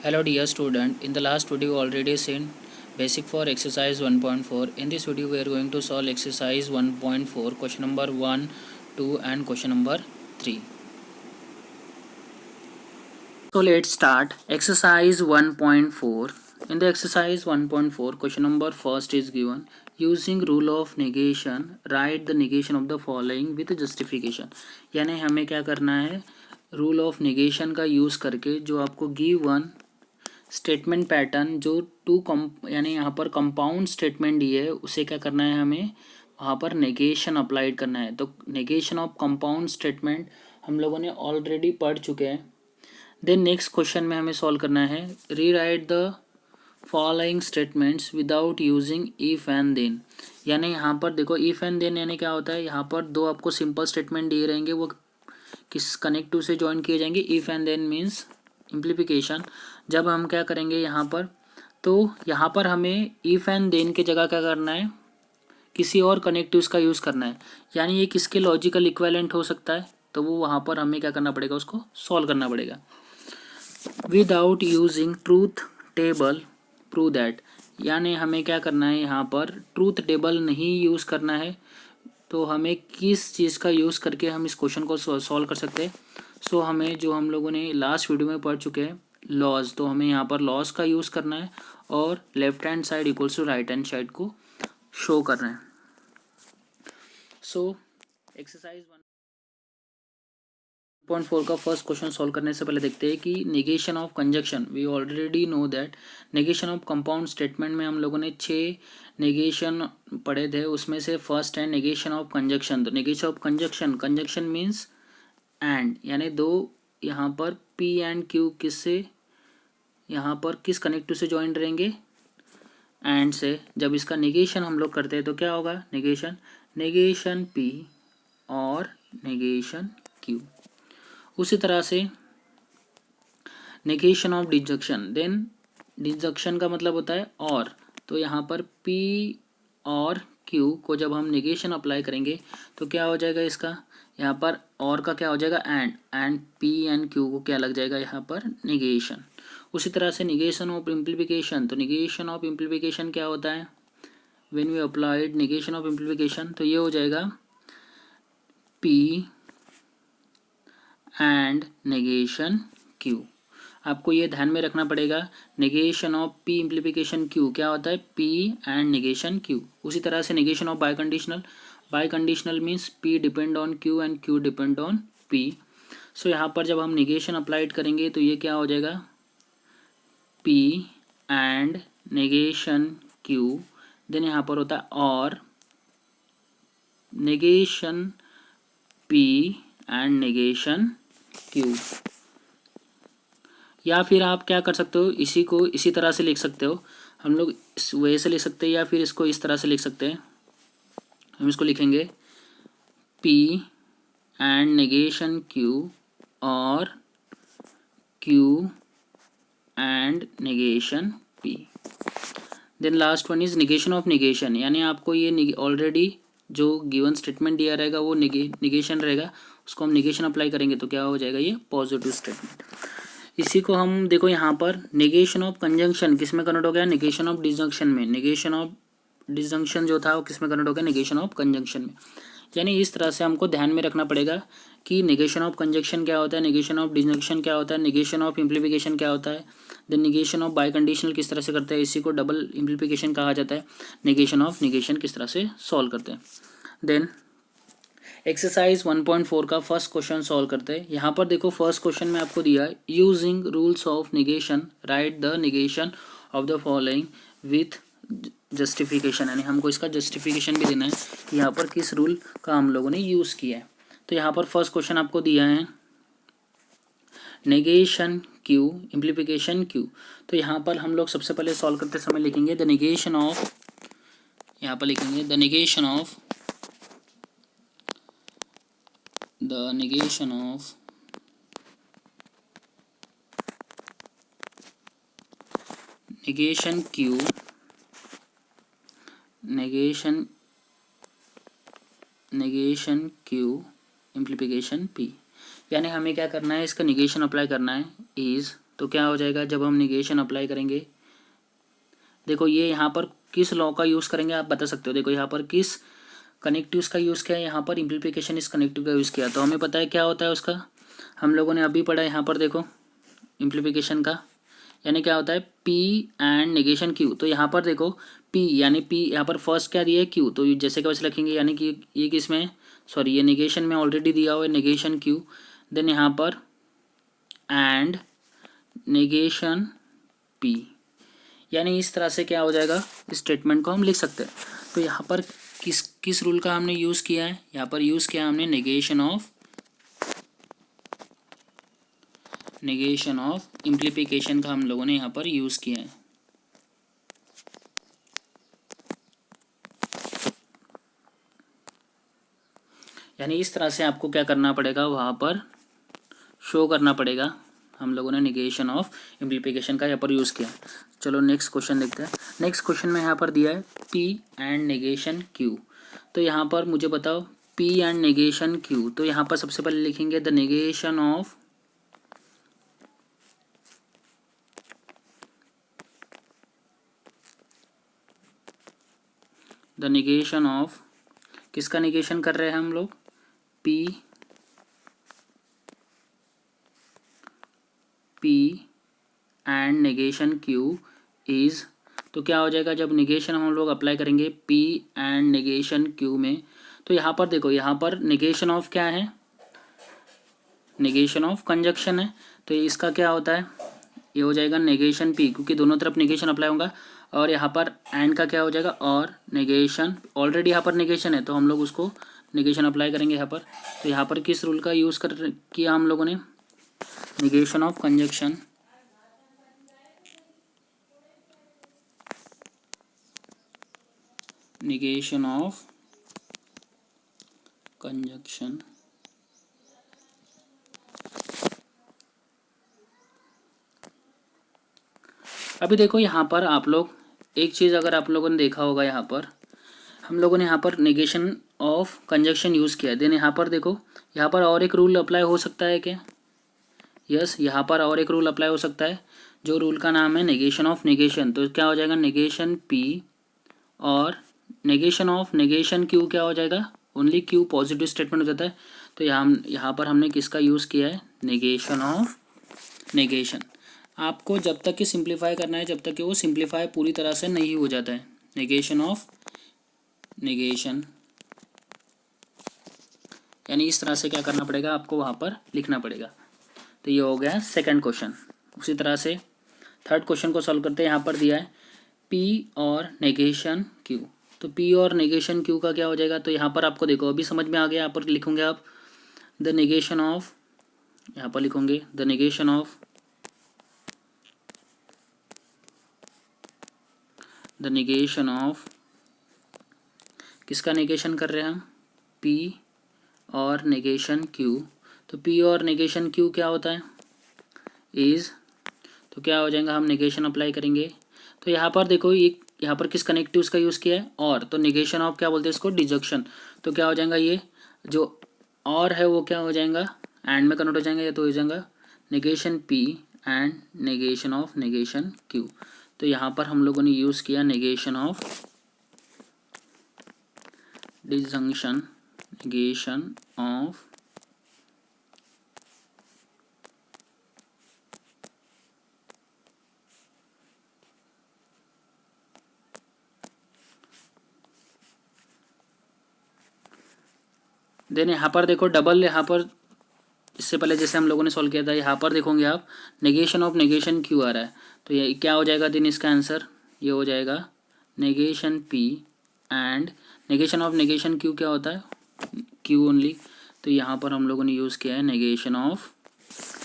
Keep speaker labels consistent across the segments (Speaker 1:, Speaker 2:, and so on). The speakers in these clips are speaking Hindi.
Speaker 1: Hello dear student, in the last video already seen basic for exercise 1.4. In this video we are going to solve exercise 1.4 question number 1, 2 and question number 3. So let's start exercise 1.4. In the exercise 1.4 question number first is given, using rule of negation write the negation of the following with justification. यानी हमें क्या करना है, रूल ऑफ नेगेशन का यूज़ करके जो आपको गिवन स्टेटमेंट पैटर्न जो यानी यहाँ पर कंपाउंड स्टेटमेंट दी है उसे क्या करना है, हमें वहाँ पर नेगेशन अप्लाइड करना है. तो नेगेशन ऑफ कंपाउंड स्टेटमेंट हम लोगों ने ऑलरेडी पढ़ चुके हैं. देन नेक्स्ट क्वेश्चन में हमें सॉल्व करना है, rewrite the following statements without using if and then. यानी यहाँ पर देखो इफ़ एंड देन यानी क्या होता है, यहाँ पर दो आपको सिंपल स्टेटमेंट दिए रहेंगे, वो किस कनेक्ट टू से ज्वाइन किए जाएंगे. If and then means implication. जब हम क्या करेंगे यहाँ पर, तो यहाँ पर हमें इफ़ एंड देन के जगह क्या करना है, किसी और कनेक्टिव्स का यूज़ करना है. यानी ये किसके लॉजिकल इक्विवेलेंट हो सकता है, तो वो वहाँ पर हमें क्या करना पड़ेगा, उसको सॉल्व करना पड़ेगा. Without using truth table prove that. यानी हमें क्या करना है, यहाँ पर ट्रूथ टेबल नहीं यूज़ करना है. तो हमें किस चीज़ का यूज़ करके हम इस क्वेश्चन को सॉल्व कर सकते हैं. सो हमें जो हम लोगों ने लास्ट वीडियो में पढ़ चुके हैं लॉज, तो हमें यहाँ पर लॉज का यूज़ करना है और left hand side equals to right hand side को शो करना है. सो एक्सरसाइज 1.4 का फर्स्ट क्वेश्चन सॉल्व करने से पहले देखते हैं कि negation of conjunction. We already know that negation of compound statement में हम लोगों ने 6 नेगेशन पढ़े थे, उसमें से फर्स्ट है नेगेशन ऑफ कंजक्शन. तो negation of conjunction means and, यानी दो यहाँ पर P एंड Q किससे, यहाँ पर किस कनेक्टिव से ज्वाइन रहेंगे, एंड से. जब इसका नेगेशन हम लोग करते हैं तो क्या होगा, नेगेशन P और नेगेशन Q. उसी तरह से नेगेशन ऑफ डिजक्शन. देन डिजक्शन का मतलब होता है और, तो यहाँ पर P और Q को जब हम नेगेशन अप्लाई करेंगे तो क्या हो जाएगा, इसका यहाँ पर और का क्या हो जाएगा, एंड P एंड Q को क्या लग जाएगा यहाँ पर, नेगेशन. उसी तरह से नेगेशन ऑफ इम्प्लीफिकेशन. तो नेगेशन ऑफ इम्प्लीफिकेशन क्या होता है, when we applied negation of implication, तो ये हो जाएगा P एंड नेगेशन Q. आपको ये ध्यान में रखना पड़ेगा, नेगेशन ऑफ P इम्प्लीफिकेशन Q क्या होता है, P एंड नेगेशन Q. उसी तरह से negation of biconditional means P depend on Q and Q depend on P. So यहाँ पर जब हम नेगेशन अप्लाइड करेंगे तो ये क्या हो जाएगा, P and negation Q. Then यहाँ पर होता है और negation P and negation Q. या फिर आप क्या कर सकते हो, इसी को इसी तरह से लिख सकते हो, हम लोग इस वे से लिख सकते हैं या फिर इसको इस तरह से लिख सकते हैं. हम इसको लिखेंगे P एंड नेगेशन Q और Q and negation P. Then last one is negation of negation. यानी आपको ये ऑलरेडी जो गिवन स्टेटमेंट दिया रहेगा वो नेगेशन रहेगा, उसको हम नेगेशन अप्लाई करेंगे तो क्या हो जाएगा, ये पॉजिटिव स्टेटमेंट. इसी को हम देखो यहाँ पर नेगेशन ऑफ कंजंक्शन किस में कन्वर्ट हो गया, नेगेशन ऑफ डिसजंक्शन में. नेगेशन ऑफ डिसजंक्शन जो था वो किस में कन्वर्ट हो गया, नेगेशन ऑफ कंजंक्शन में. यानी इस तरह से हमको ध्यान में रखना पड़ेगा कि नेगेशन ऑफ कंजंक्शन क्या होता है, नेगेशन ऑफ डिसजंक्शन क्या होता है, नेगेशन ऑफ इम्प्लीफिकेशन क्या होता है, देन नेगेशन ऑफ बाइकंडीशनल किस तरह से करते हैं, इसी को डबल इम्प्लीफिकेशन कहा जाता है, नेगेशन ऑफ नेगेशन किस तरह से सॉल्व करते हैं. देन एक्सरसाइज 1.4 का फर्स्ट क्वेश्चन सॉल्व करते हैं. यहाँ पर देखो फर्स्ट क्वेश्चन में आपको दिया है, using rules of negation right the negation of the following with justification. यानी हमको इसका जस्टिफिकेशन भी देना है कि यहाँ पर किस रूल का हम लोगों ने यूज़ किया है. तो यहाँ पर फर्स्ट क्वेश्चन आपको दिया है नेगेशन Q इम्प्लीफिकेशन Q. तो यहाँ पर हम लोग सबसे पहले सॉल्व करते समय लिखेंगे द नेगेशन ऑफ, यहाँ पर लिखेंगे the negation of negation Q negation Q इम्प्लीफिकेशन P. यानी हमें क्या करना है, इसका नेगेशन अप्लाई करना है. इज तो क्या हो जाएगा जब हम निगेशन अप्लाई करेंगे, देखो ये यहाँ पर किस लॉ का यूज़ करेंगे आप बता सकते हो। देखो यहाँ पर किस कनेक्टिव्स का यूज़ किया है, यहाँ पर इम्प्लीकेशन इस कनेक्टिव का यूज़ किया, तो हमें पता है क्या होता है उसका, हम लोगों ने अभी पढ़ा है यहाँ पर देखो इम्प्लीकेशन का, यानी क्या होता है पी एंड नेगेशन क्यू। तो यहाँ पर देखो पी यानी पी यहाँ पर फर्स्ट क्या दिया है क्यू, तो जैसे कि वैसे लिखेंगे, यानी कि ये किस में, सॉरी ये नेगेशन में ऑलरेडी दिया हुआ है नेगेशन क्यू, देन यहाँ पर एंड नेगेशन पी, यानी इस तरह से क्या हो जाएगा इस स्टेटमेंट को हम लिख सकते हैं। तो यहाँ पर किस किस रूल का हमने यूज़ किया है, यहाँ पर यूज़ किया हमने नेगेशन ऑफ इम्प्लीकेशन का हम लोगों ने यहाँ पर यूज़ किया है। यानी इस तरह से आपको क्या करना पड़ेगा, वहाँ पर शो करना पड़ेगा हम लोगों ने नेगेशन ऑफ इम्प्लीकेशन का यहाँ पर यूज़ किया। चलो नेक्स्ट क्वेश्चन देखते हैं। नेक्स्ट क्वेश्चन में यहाँ पर दिया है पी एंड नेगेशन क्यू। तो यहाँ पर मुझे बताओ पी एंड नेगेशन क्यू, तो यहाँ पर सबसे पहले लिखेंगे द नेगेशन ऑफ किसका नेगेशन कर रहे हैं हम लोग, P and negation Q is, तो क्या हो जाएगा जब नेगेशन हम लोग अप्लाई करेंगे पी एंड नेगेशन क्यू में, तो यहाँ पर देखो यहाँ पर नेगेशन ऑफ क्या है, नेगेशन ऑफ कंजक्शन है, तो इसका क्या होता है, ये हो जाएगा नेगेशन पी, क्योंकि दोनों तरफ नेगेशन अप्लाई होगा, और यहाँ पर एंड का क्या हो जाएगा और नेगेशन, ऑलरेडी यहाँ पर नेगेशन है तो हम लोग उसको नेगेशन अप्लाई करेंगे यहाँ पर। तो यहाँ पर किस रूल का यूज़ किया हम लोगों ने, negation of conjunction, negation of conjunction। अभी देखो यहाँ पर आप लोग एक चीज़ अगर आप लोगों ने देखा होगा, यहाँ पर हम लोगों ने यहाँ पर नेगेशन ऑफ कंजक्शन यूज़ किया है, देन यहाँ पर देखो यहाँ पर और एक रूल अप्लाई हो सकता है क्या, यस यहाँ पर और एक रूल अप्लाई हो सकता है, जो रूल का नाम है नेगेशन ऑफ नेगेशन। तो क्या हो जाएगा नेगेशन पी और नेगेशन ऑफ नेगेशन क्यू क्या हो जाएगा, ओनली क्यू पॉजिटिव स्टेटमेंट हो जाता है। तो यहाँ पर हमने किसका यूज़ किया है, नेगेशन ऑफ नेगेशन। आपको जब तक कि सिंप्लीफाई करना है, जब तक कि वो सिंप्लीफाई पूरी तरह से नहीं हो जाता है, नेगेशन ऑफ नेगेशन, यानी इस तरह से क्या करना पड़ेगा आपको वहाँ पर लिखना पड़ेगा। तो ये हो गया सेकंड क्वेश्चन। उसी तरह से थर्ड क्वेश्चन को सॉल्व करते हैं। यहाँ पर दिया है पी और नेगेशन क्यू, तो पी और नेगेशन क्यू का क्या हो जाएगा, तो यहाँ पर आपको देखो अभी समझ में आ गया। यहाँ पर लिखोगे आप द नेगेशन ऑफ, यहाँ पर लिखोगे the negation of, the negation of, किसका नेगेशन कर रहे हैं हम, पी और नेगेशन क्यू। तो पी और नेगेशन क्यू क्या होता है, इज, तो क्या हो जाएगा हम नेगेशन अप्लाई करेंगे। तो यहाँ पर देखो ये यहाँ पर किस कनेक्टिव्स का यूज़ किया है, और, तो नेगेशन ऑफ क्या बोलते हैं इसको, डिजक्शन। तो क्या हो जाएगा ये जो और है वो क्या हो जाएगा एंड में कन्वर्ट हो जाएंगे, या तो हो जाएगा negation P and negation of negation Q. तो यहाँ पर हम लोगों ने यूज़ किया negation of disjunction, negation of then यहाँ पर देखो डबल, यहाँ पर इससे पहले जैसे हम लोगों ने सॉल्व किया था, यहाँ पर देखोगे आप नेगेशन ऑफ नेगेशन क्यू आ रहा है, तो ये क्या हो जाएगा देन इसका आंसर, ये हो जाएगा negation P and negation of negation Q क्या होता है, क्यू ओनली। तो यहाँ पर हम लोगों ने यूज़ किया है नेगेशन ऑफ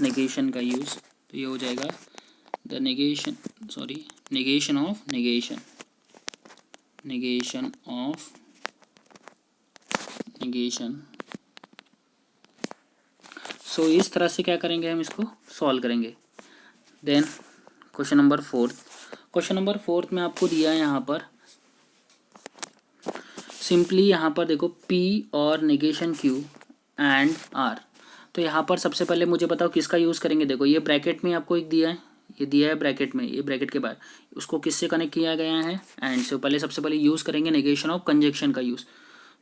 Speaker 1: नेगेशन का यूज़, तो ये हो जाएगा the negation, sorry negation of negation, negation of negation. So इस तरह से क्या करेंगे हम इसको सॉल्व करेंगे। Then question number fourth, question number fourth में आपको दिया है यहाँ पर सिंपली, यहाँ पर देखो P और नेगेशन Q एंड R। तो यहाँ पर सबसे पहले मुझे बताओ किसका यूज़ करेंगे। देखो ये ब्रैकेट में आपको एक दिया है, ये दिया है ब्रैकेट में, ये ब्रैकेट के बाद उसको किससे कनेक्ट किया गया है, एंड से। पहले सबसे पहले यूज़ करेंगे नेगेशन ऑफ कंजक्शन का यूज़।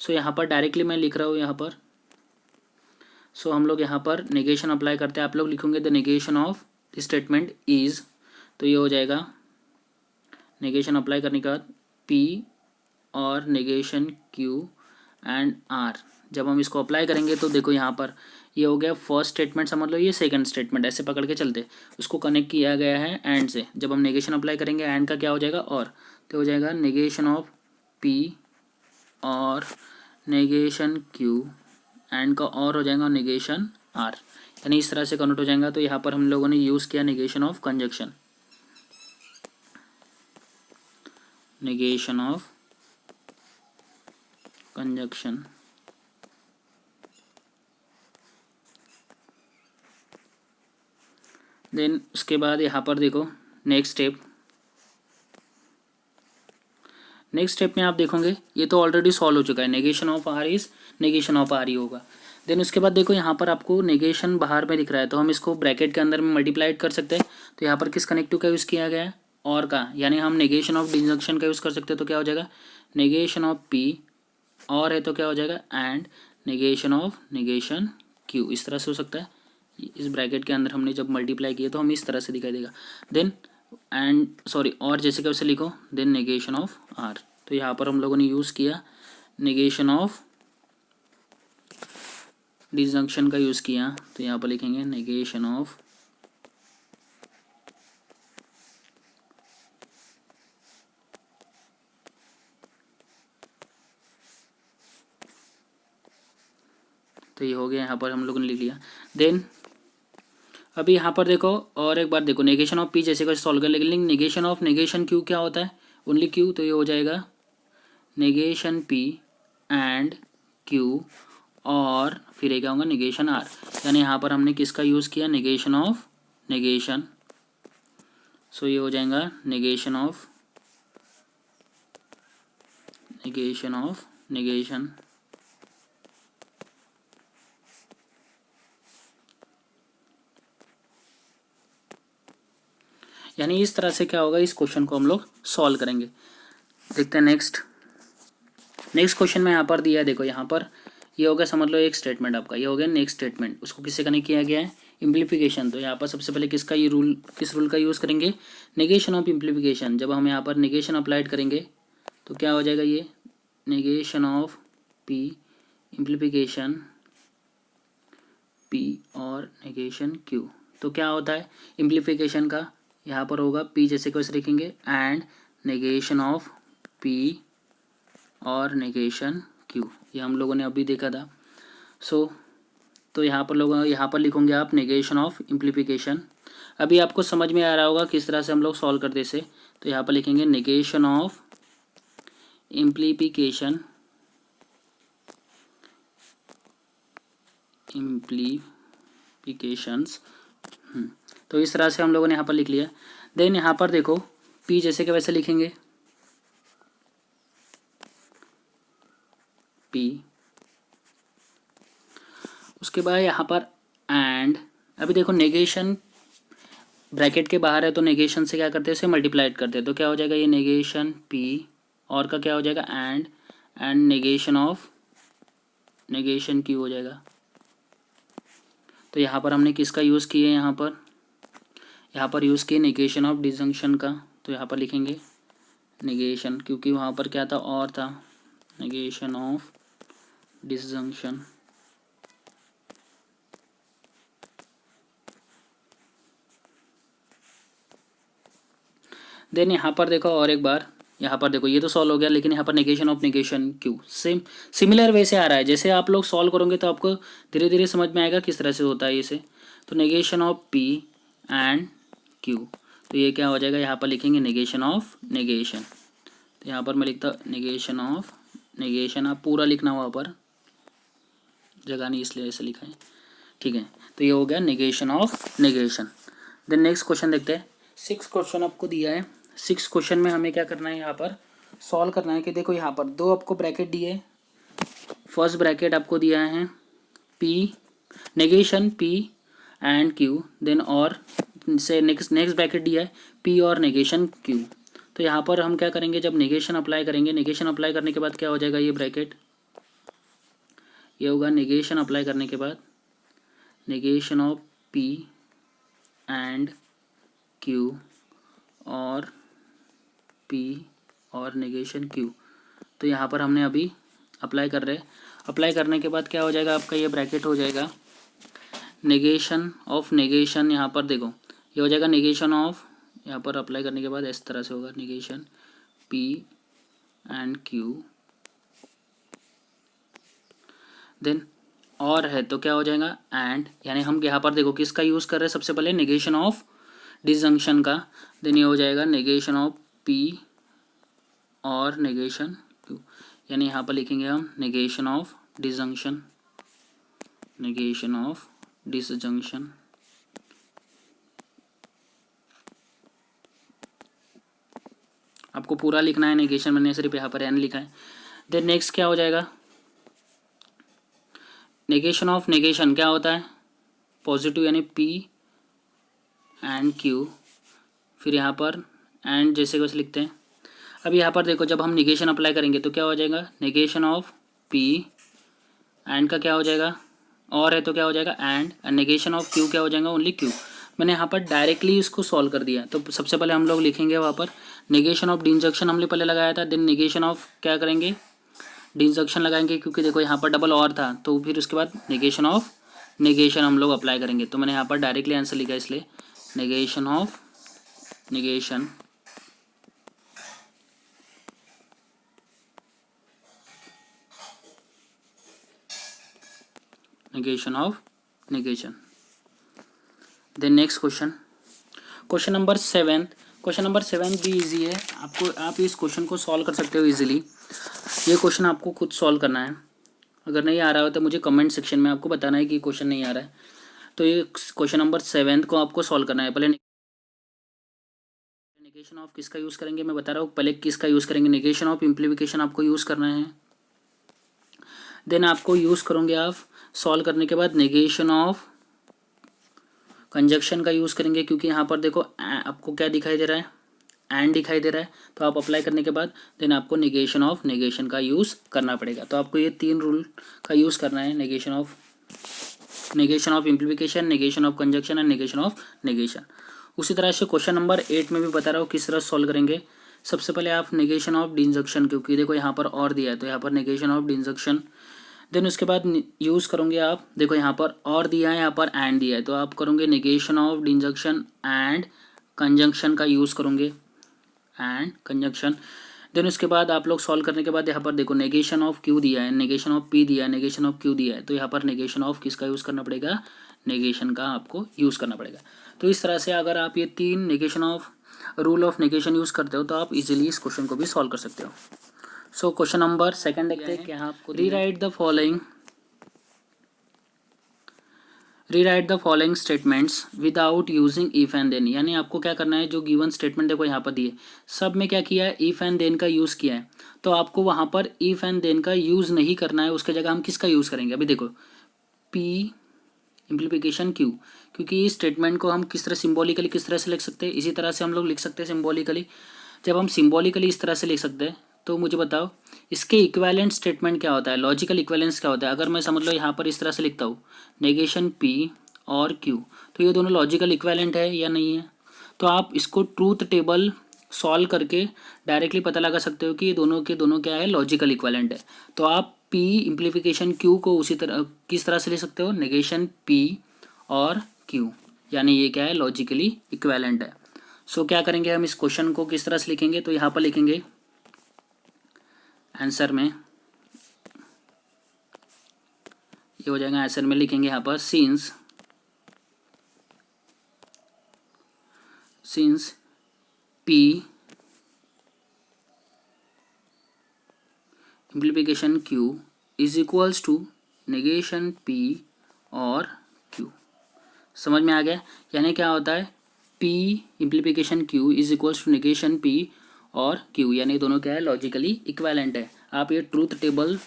Speaker 1: सो यहाँ पर डायरेक्टली मैं लिख रहा हूँ यहाँ पर। सो हम लोग यहाँ पर नेगेशन अप्लाई करते हैं। आप लोग लिखोगे the negation of statement is, तो ये हो जाएगा नेगेशन अप्लाई करने के बाद पी और नेगेशन क्यू एंड आर। जब हम इसको अप्लाई करेंगे तो देखो यहाँ पर ये हो गया फर्स्ट स्टेटमेंट, समझ लो ये सेकंड स्टेटमेंट, ऐसे पकड़ के चलते। उसको कनेक्ट किया गया है एंड से। जब हम नेगेशन अप्लाई करेंगे एंड का क्या हो जाएगा, और, तो हो जाएगा नेगेशन ऑफ पी और नेगेशन क्यू एंड का और हो जाएगा नेगेशन आर, यानी इस तरह से कन्वर्ट हो जाएगा। तो यहाँ पर हम लोगों ने यूज़ किया negation of conjunction, negation of conjunction. Then उसके बाद यहाँ पर देखो नेक्स्ट स्टेप में आप देखोगे ये तो ऑलरेडी सॉल्व हो चुका है। Negation of R is negation of R ही होगा। देन उसके बाद देखो यहाँ पर आपको नेगेशन बाहर में दिख रहा है, तो हम इसको ब्रैकेट के अंदर में मल्टीप्लाइड कर सकते हैं। तो यहाँ पर किस कनेक्टिव का यूज़ किया गया है, और का, यानी हम नेगेशन ऑफ डिजंक्शन का यूज़ कर सकते हैं। तो क्या हो जाएगा नेगेशन ऑफ पी, और है तो क्या हो जाएगा and negation of negation Q. इस तरह से हो सकता है। इस ब्रैकेट के अंदर हमने जब मल्टीप्लाई किया तो हमें इस तरह से दिखाई देगा। देन एंड सॉरी और जैसे कि वैसे लिखो, देन नेगेशन ऑफ आर। तो यहाँ पर हम लोगों ने यूज़ किया नेगेशन ऑफ डिजंक्शन का यूज़ किया। तो यहाँ पर लिखेंगे नेगेशन ऑफ तो ये हो गया, यहाँ पर हम लोगों ने लिख लिया। देन अभी यहाँ पर देखो और एक बार देखो नेगेशन ऑफ पी जैसे कैसे सॉल्व कर, लेकिन नेगेशन ऑफ नेगेशन क्यू क्या होता है, ओनली क्यू। तो ये हो जाएगा नेगेशन पी एंड क्यू और फिर क्या होगा नेगेशन आर, यानी यहाँ पर हमने किसका यूज़ किया नेगेशन ऑफ नेगेशन। सो ये हो जाएगा नेगेशन ऑफ नेगेशन। यानी इस तरह से क्या होगा, इस क्वेश्चन को हम लोग सॉल्व करेंगे। देखते हैं नेक्स्ट क्वेश्चन में यहाँ पर दिया है। देखो यहाँ पर ये हो गया, समझ लो एक स्टेटमेंट आपका, ये हो गया नेक्स्ट स्टेटमेंट। उसको किससे कनेक्ट किया गया है, इम्प्लीफिकेशन। तो यहाँ पर सबसे पहले किस रूल का यूज़ करेंगे, नेगेशन ऑफ इम्प्लीफिकेशन। जब हम यहाँ पर नेगेशन अप्लाइड करेंगे तो क्या हो जाएगा, ये नेगेशन ऑफ पी इम्प्लीफिकेशन पी और नेगेशन क्यू। तो क्या होता है इम्प्लीफिकेशन का, यहाँ पर होगा पी जैसे कैसे लिखेंगे एंड नेगेशन ऑफ पी और नेगेशन क्यू, ये हम लोगों ने अभी देखा था। तो यहाँ पर लिखोगे आप नेगेशन ऑफ इम्प्लीफिकेशन। अभी आपको समझ में आ रहा होगा किस तरह से हम लोग सॉल्व करते से। तो यहाँ पर लिखेंगे नेगेशन ऑफ इम्प्लीफिकेशंस। तो इस तरह से हम लोगों ने यहाँ पर लिख लिया। देन यहाँ पर देखो पी जैसे कि वैसे लिखेंगे पी, उसके बाद यहाँ पर एंड। अभी देखो नेगेशन ब्रैकेट के बाहर है तो नेगेशन से क्या करते हैं, इसे मल्टीप्लाइड करते हैं। तो क्या हो जाएगा ये नेगेशन पी और का क्या हो जाएगा and negation of negation Q हो जाएगा। तो यहाँ पर हमने किसका यूज़ किया, यहाँ पर यूज़ किया नेगेशन ऑफ डिजंक्शन का। तो यहाँ पर लिखेंगे नेगेशन, क्योंकि वहाँ पर क्या था और था, नेगेशन ऑफ डिसजंक्शन। देन यहाँ पर देखो और एक बार, यहाँ पर देखो ये तो सॉल्व हो गया, लेकिन यहाँ पर negation of negation Q similar way से आ रहा है। जैसे आप लोग सॉल्व करोगे तो आपको धीरे धीरे समझ में आएगा किस तरह से होता है इसे। तो negation of P and Q, तो ये क्या हो जाएगा, यहाँ पर लिखेंगे नेगेशन ऑफ नेगेशन। तो यहाँ पर मैं लिखता नेगेशन ऑफ नेगेशन, आप पूरा लिखना वहाँ पर, जगह नहीं इसलिए ऐसे लिखा है, ठीक है। तो ये हो गया negation of negation. Then next question देखते हैं। 6 क्वेश्चन आपको दिया है। 6 क्वेश्चन में हमें क्या करना है, यहाँ पर सॉल्व करना है कि देखो यहाँ पर 2 आपको ब्रैकेट दिए। फर्स्ट ब्रैकेट आपको दिया है P negation P and Q, then और से नेक्स्ट ब्रैकेट दिया है P और नेगेशन Q। तो यहाँ पर हम क्या करेंगे, जब नेगेशन अप्लाई करेंगे, नेगेशन अप्लाई करने के बाद क्या हो जाएगा, ये ब्रैकेट ये होगा नेगेशन अप्लाई करने के बाद negation of P and Q और P और नेगेशन Q। तो यहाँ पर हमने अभी अप्लाई कर रहे हैं। अप्लाई करने के बाद क्या हो जाएगा, आपका ये ब्रैकेट हो जाएगा नेगेशन ऑफ नेगेशन। यहाँ पर देखो ये हो जाएगा नेगेशन ऑफ, यहाँ पर अप्लाई करने के बाद इस तरह से होगा negation P and Q। Then और है तो क्या हो जाएगा एंड, यानी हम यहाँ पर देखो किसका यूज़ कर रहे हैं, सबसे पहले नेगेशन ऑफ डिसजंक्शन का। देन ये हो जाएगा नेगेशन ऑफ P और नेगेशन Q, यानी यहाँ पर लिखेंगे हम negation of disjunction, negation of disjunction. आपको पूरा लिखना है नेगेशन, मैंने सिर्फ यहाँ पर एन लिखा है। देन नेक्स्ट क्या हो जाएगा, नेगेशन ऑफ नेगेशन क्या होता है, पॉजिटिव यानी P एंड Q, फिर यहाँ पर एंड जैसे वैसे लिखते हैं। अब यहाँ पर देखो जब हम नेगेशन अप्लाई करेंगे तो क्या हो जाएगा, नेगेशन ऑफ P एंड का क्या हो जाएगा, और है तो क्या हो जाएगा एंड नेगेशन ऑफ Q क्या हो जाएगा, ओनली Q। मैंने यहाँ पर डायरेक्टली इसको सॉल्व कर दिया। तो सबसे पहले हम लोग लिखेंगे वहाँ पर नेगेशन ऑफ डिसजंक्शन हमने पहले लगाया था, देन नेगेशन ऑफ क्या करेंगे, डिसजंक्शन लगाएंगे, क्योंकि देखो यहाँ पर डबल और था। तो फिर उसके बाद नेगेशन ऑफ नेगेशन हम लोग अप्लाई करेंगे। तो मैंने यहाँ पर डायरेक्टली आंसर लिखा, इसलिए negation of negation negation of negation। Then next question number 7। Question number 7 भी इजी है, आप इस क्वेश्चन को सॉल्व कर सकते हो इजीली। ये क्वेश्चन आपको खुद सॉल्व करना है, अगर नहीं आ रहा हो तो मुझे कमेंट सेक्शन में आपको बताना है कि क्वेश्चन नहीं आ रहा है। तो ये क्वेश्चन नंबर 7 को आपको सॉल्व करना है। पहले नेगेशन ऑफ किसका यूज़ करेंगे, मैं बता रहा हूँ पहले किसका यूज़ करेंगे, नेगेशन ऑफ इम्प्लीकेशन आपको यूज़ करना है। देन आपको यूज़ करोगे आप सॉल्व करने के बाद नेगेशन ऑफ कंजक्शन का यूज़ करेंगे, क्योंकि यहाँ पर देखो आपको क्या दिखाई दे रहा है, एंड दिखाई दे रहा है। तो आप अप्लाई करने के बाद देन आपको नेगेशन ऑफ नेगेशन का यूज़ करना पड़ेगा। तो आपको ये 3 रूल का यूज़ करना है, negation of implication, negation of conjunction and negation of negation. उसी तरह से क्वेश्चन नंबर 8 में भी बता रहा हूँ किस तरह सॉल्व करेंगे। सबसे पहले आप नेगेशन ऑफ डिसजंक्शन, क्योंकि देखो यहाँ पर और दिया है तो यहाँ पर नेगेशन ऑफ डिसजंक्शन। देन उसके बाद यूज़ करोगे आप, देखो यहाँ पर और दिया है, यहाँ पर एंड दिया है, तो आप करोगे negation of disjunction and conjunction का यूज़ करोगे, एंड कंजंक्शन। देन उसके बाद आप लोग सॉल्व करने के बाद यहाँ पर देखो नेगेशन ऑफ Q दिया है, नेगेशन ऑफ P दिया है, नेगेशन ऑफ Q दिया है। तो यहाँ पर नेगेशन ऑफ किसका यूज़ करना पड़ेगा, नेगेशन का आपको यूज़ करना पड़ेगा। तो इस तरह से अगर आप ये 3 negation of rule of negation use करते हो तो आप इजीली इस क्वेश्चन को भी सॉल्व कर सकते हो। सो क्वेश्चन नंबर 2 देखते हैं क्या आपको, rewrite the following statements without using if and then. यानी आपको क्या करना है, जो गिवन स्टेटमेंट देखो यहाँ पर दिए सब में क्या किया है, इफ एंड देन का यूज़ किया है। तो आपको वहाँ पर इफ एंड देन का यूज़ नहीं करना है, उसके जगह हम किसका यूज़ करेंगे। अभी देखो P इम्प्लीकेशन Q, क्योंकि इस स्टेटमेंट को हम किस तरह सिम्बॉलिकली किस तरह से लिख सकते हैं, इसी तरह से हम लोग लिख सकते हैं सिम्बॉलिकली। जब हम सिम्बॉलिकली इस तरह से लिख सकते हैं तो मुझे बताओ इसके इक्विवेलेंट स्टेटमेंट क्या होता है, लॉजिकल इक्विवेलेंस क्या होता है। अगर मैं समझ लो यहाँ पर इस तरह से लिखता हूँ नेगेशन P और Q, तो ये दोनों लॉजिकल इक्विवेलेंट है या नहीं है। तो आप इसको ट्रूथ टेबल सॉल्व करके डायरेक्टली पता लगा सकते हो कि ये दोनों के दोनों क्या है, लॉजिकल इक्विवेलेंट है। तो आप P इम्प्लीकेशन Q को उसी तरह किस तरह से ले सकते हो, नेगेशन P और Q, यानी ये क्या है, लॉजिकली इक्विवेलेंट है। सो क्या करेंगे हम इस क्वेश्चन को किस तरह से लिखेंगे, तो यहाँ पर लिखेंगे आंसर में, ये हो जाएगा आंसर में लिखेंगे यहाँ पर since P implication Q is equals to negation P और Q। समझ में आ गया, यानी क्या होता है, P implication Q is equals to negation P और Q, यानी दोनों क्या है, लॉजिकली इक्विवेलेंट है। आप ये ट्रूथ टेबल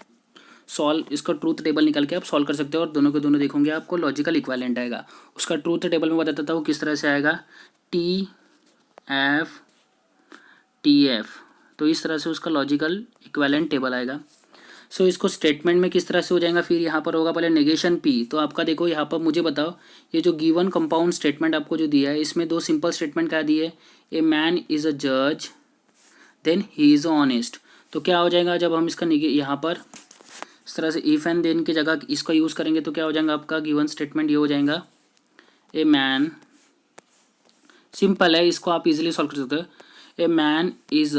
Speaker 1: सॉल्व, इसका ट्रूथ टेबल निकाल के आप सॉल्व कर सकते हो और दोनों के दोनों देखोगे आपको लॉजिकल इक्विवेलेंट आएगा। उसका ट्रूथ टेबल में बताता था वो किस तरह से आएगा, टी एफ टी एफ, तो इस तरह से उसका लॉजिकल इक्विवेलेंट टेबल आएगा। सो इसको स्टेटमेंट में किस तरह से हो जाएगा, फिर यहाँ पर होगा पहले नेगेशन पी। तो आपका देखो यहाँ पर मुझे बताओ, ये जो गिवन कंपाउंड स्टेटमेंट आपको जो दिया है इसमें दो सिंपल स्टेटमेंट क्या दिए, ए मैन इज़ अ जज देन ही इज़ ऑनेस्ट। तो क्या हो जाएगा जब हम इसका यहाँ पर इस तरह से इफ एंड देन की जगह इसका यूज़ करेंगे तो क्या हो जाएगा आपका गिवन स्टेटमेंट ये हो जाएगा, ए मैन, सिंपल है इसको आप इजीली सॉल्व कर सकते हो, ए मैन इज़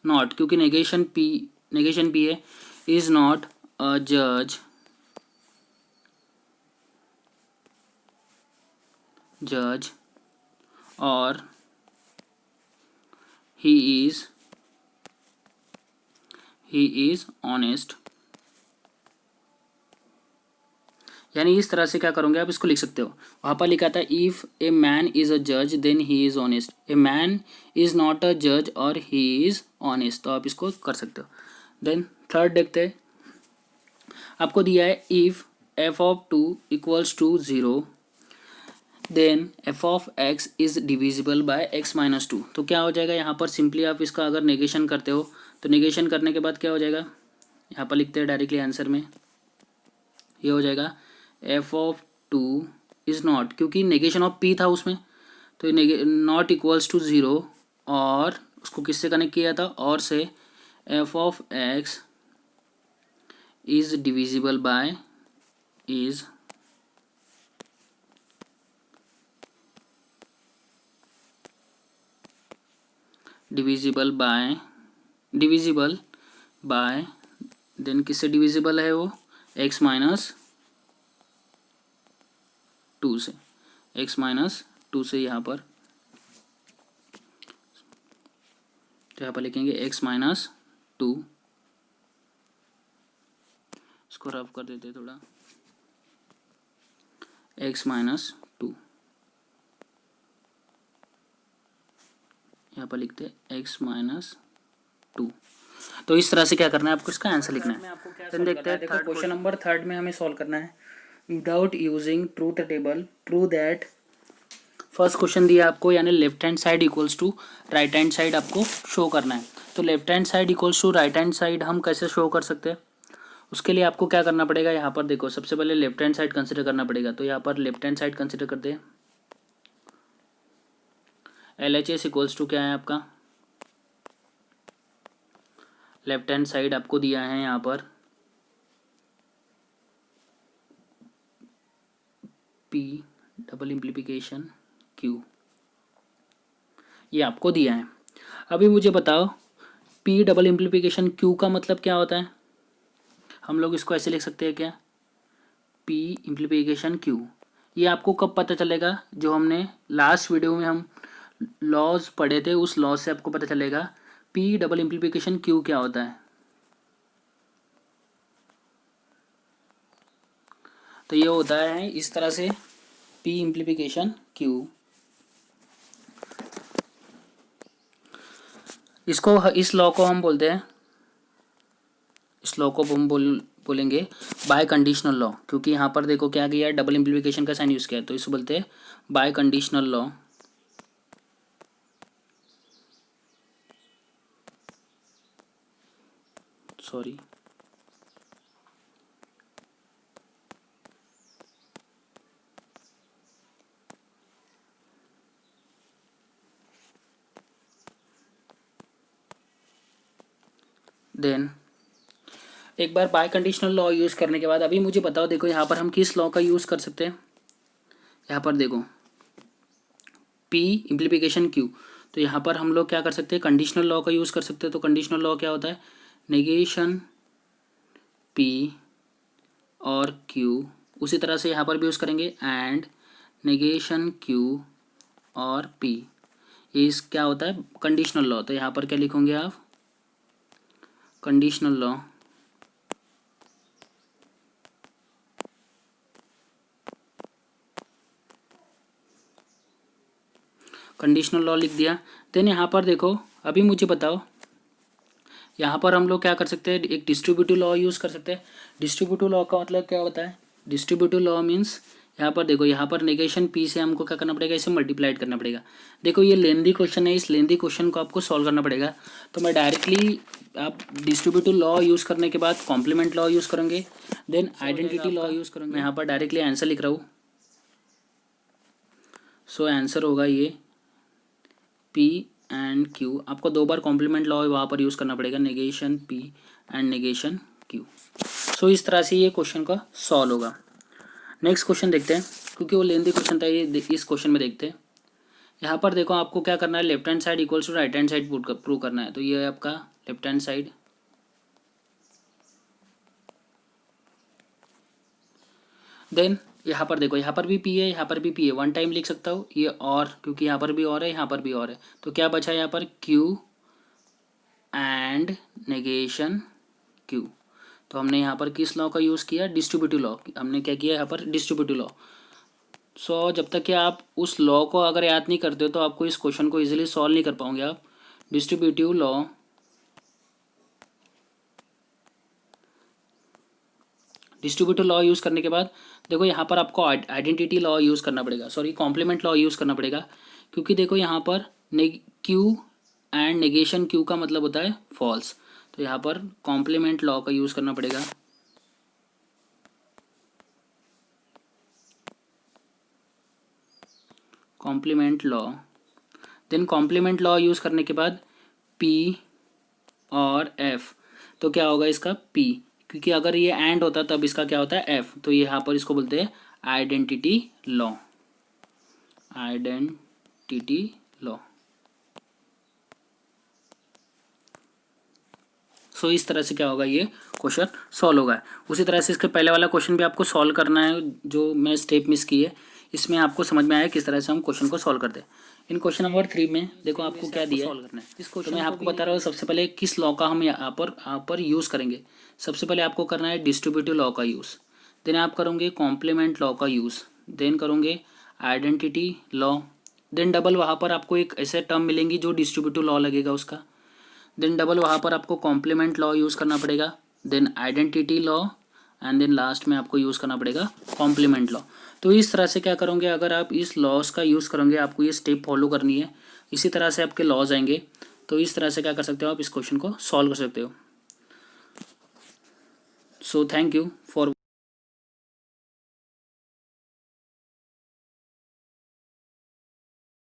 Speaker 1: नॉट, क्योंकि नेगेशन पी है, इज़ नॉट अ जज और ही इज ऑनेस्ट। यानी इस तरह से क्या करोगे आप इसको लिख सकते हो। वहाँ पर लिखा था if a man is a जज then he is honest, a man is not a जज और ही इज़ ऑनेस्ट, तो आप इसको कर सकते हो। देन थर्ड देखते हैं, आपको दिया है if F of 2 equals to 0 then F of X is divisible by x minus 2। तो क्या हो जाएगा यहाँ पर, सिंपली आप इसका अगर नेगेशन करते हो तो नेगेशन करने के बाद क्या हो जाएगा, यहाँ पर लिखते हैं डायरेक्टली आंसर में, ये हो जाएगा एफ ऑफ 2 इज़ नॉट, क्योंकि नेगेशन ऑफ p था उसमें, तो नॉट इक्वल्स टू 0 और उसको किससे कनेक्ट किया था, और से F of X is divisible by is divisible by then किससे डिविजिबल है वो, x माइनस 2 से, x माइनस 2 से यहाँ पर, तो यहाँ पर लिखेंगे x माइनस 2, इसको रफ कर देते थोड़ा, x माइनस 2, यहाँ पर लिखते हैं x माइनस 2। तो इस तरह से क्या करना है आपको, इसका आंसर लिखना है। देन देखते हैं थर्ड क्वेश्चन नंबर थर्ड में हमें सॉल्व करना है without using truth table, prove that. First question दिया आपको, यानी left hand side equals to right hand side आपको शो करना है। तो left hand side equals to right hand side हम कैसे शो कर सकते हैं, उसके लिए आपको क्या करना पड़ेगा, यहाँ पर देखो सबसे पहले लेफ्ट हैंड साइड कंसिडर करना पड़ेगा। तो यहाँ पर लेफ्ट हैंड साइड कंसिडर करते हैं, LHS इक्वल्स टू क्या है आपका, लेफ्ट हैंड साइड आपको दिया है यहाँ पर P डबल इम्प्लीकेशन Q, ये आपको दिया है। अभी मुझे बताओ P डबल इम्प्लीकेशन Q का मतलब क्या होता है, हम लोग इसको ऐसे लिख सकते हैं क्या, P इम्प्लीकेशन Q। ये आपको कब पता चलेगा, जो हमने लास्ट वीडियो में हम लॉज पढ़े थे उस लॉज से आपको पता चलेगा P डबल इम्प्लीकेशन Q क्या होता है। तो ये होता है इस तरह से P इम्प्लीकेशन Q, इसको इस लॉ को हम बोलते हैं, इस लॉ को हम बोलेंगे बाय कंडीशनल लॉ, क्योंकि यहाँ पर देखो क्या किया है, डबल इम्प्लीकेशन का साइन यूज़ किया है, तो इसको बोलते हैं biconditional law. Sorry, then एक बार बाय कंडीशनल लॉ यूज़ करने के बाद अभी मुझे बताओ, देखो यहाँ पर हम किस लॉ का यूज़ कर सकते हैं, यहाँ पर देखो P इम्प्लीकेशन Q, तो यहाँ पर हम लोग क्या कर सकते हैं, कंडीशनल लॉ का यूज़ कर सकते हैं। तो कंडीशनल लॉ क्या होता है, नेगेशन P और Q, उसी तरह से यहाँ पर भी यूज़ करेंगे एंड नेगेशन Q और P, इस क्या होता है कंडीशनल लॉ। तो यहाँ पर क्या लिखोगे आप, कंडीशनल लॉ, कंडीशनल लॉ लिख दिया। देन यहाँ पर देखो अभी मुझे बताओ, यहाँ पर हम लोग क्या कर सकते हैं, एक डिस्ट्रीब्यूटिव लॉ यूज़ कर सकते हैं। डिस्ट्रीब्यूटिव लॉ का मतलब क्या होता है, डिस्ट्रीब्यूटिव लॉ मीन्स यहाँ पर देखो, यहाँ पर नेगेशन पी से हमको क्या करना पड़ेगा, इसे मल्टीप्लाइड करना पड़ेगा। देखो ये लेंदी क्वेश्चन है, इस लेंदी क्वेश्चन को आपको सॉल्व करना पड़ेगा। तो मैं डायरेक्टली, आप डिस्ट्रीब्यूटिव लॉ यूज़ करने के बाद कॉम्प्लीमेंट लॉ यूज़ करेंगे, देन आइडेंटिटी लॉ यूज़ करेंगे। मैं यहाँ पर डायरेक्टली आंसर लिख रहा हूँ। सो आंसर होगा ये पी एंड क्यू। आपको 2 बार कॉम्प्लीमेंट लॉ वहाँ पर यूज़ करना पड़ेगा, negation P and negation Q. So इस तरह से ये क्वेश्चन का सॉल्व होगा। नेक्स्ट क्वेश्चन देखते हैं, क्योंकि वो लेंदी क्वेश्चन था ये, इस क्वेश्चन में देखते हैं। यहाँ पर देखो आपको क्या करना है, left hand side equals to right hand side prove करना है। तो ये है आपका लेफ्ट हैंड साइड, देन यहाँ पर देखो, यहाँ पर भी पी है, यहाँ पर भी पी है, वन टाइम लिख सकता हूँ ये, और क्योंकि यहाँ पर भी और है, यहाँ पर भी और है, तो क्या बचा यहाँ पर क्यू एंड नेगेशन क्यू। तो हमने यहाँ पर किस लॉ का यूज़ किया, डिस्ट्रीब्यूटिव लॉ। हमने क्या किया यहाँ पर, डिस्ट्रीब्यूटिव लॉ। सो जब तक कि आप उस लॉ को अगर याद नहीं करते हो तो आपको इस क्वेश्चन को इजीली सॉल्व नहीं कर पाओगे आप। Distributive law, distributive law use करने के बाद देखो यहाँ पर आपको आइडेंटिटी लॉ यूज़ करना पड़ेगा, सॉरी कॉम्प्लीमेंट लॉ यूज़ करना पड़ेगा। क्योंकि देखो यहाँ पर क्यू एंड नेगेशन क्यू का मतलब होता है फॉल्स, तो यहाँ पर कॉम्प्लीमेंट लॉ का यूज़ करना पड़ेगा। Complement law, then complement law use करने के बाद पी और एफ, तो क्या होगा इसका पी, क्योंकि अगर ये एंड होता तब इसका क्या होता है एफ, तो यहाँ पर इसको बोलते हैं आइडेंटिटी लॉ, आइडेंटिटी लॉ। सो इस तरह से क्या होगा, ये क्वेश्चन सॉल्व होगा। उसी तरह से इसके पहले वाला क्वेश्चन भी आपको सॉल्व करना है, जो मैं स्टेप मिस की है, इसमें आपको समझ में आया किस तरह से हम क्वेश्चन को सॉल्व करते हैं। इन क्वेश्चन नंबर 3 में देखो आपको क्या दिया सॉल्व करना है। इस क्वेश्चन में आपको बता रहा हूँ सबसे पहले किस लॉ का हम यहाँ पर यूज़ करेंगे। सबसे पहले आपको करना है डिस्ट्रीब्यूटिव लॉ का यूज़, देन आप करोगे कॉम्प्लीमेंट लॉ का यूज़, देन करोगे आइडेंटिटी लॉ, देन डबल वहाँ पर आपको एक ऐसे टर्म मिलेंगी जो डिस्ट्रीब्यूटिव लॉ लगेगा उसका, देन डबल वहाँ पर आपको कॉम्प्लीमेंट लॉ यूज़ करना पड़ेगा, then identity law, and then last में आपको यूज़ करना पड़ेगा कॉम्प्लीमेंट लॉ। तो इस तरह से क्या करोगे, अगर आप इस लॉस का यूज़ करोगे, आपको ये स्टेप फॉलो करनी है, इसी तरह से आपके लॉज आएंगे। तो इस तरह से क्या कर सकते हो, आप इस क्वेश्चन को सॉल्व कर सकते हो। So thank you for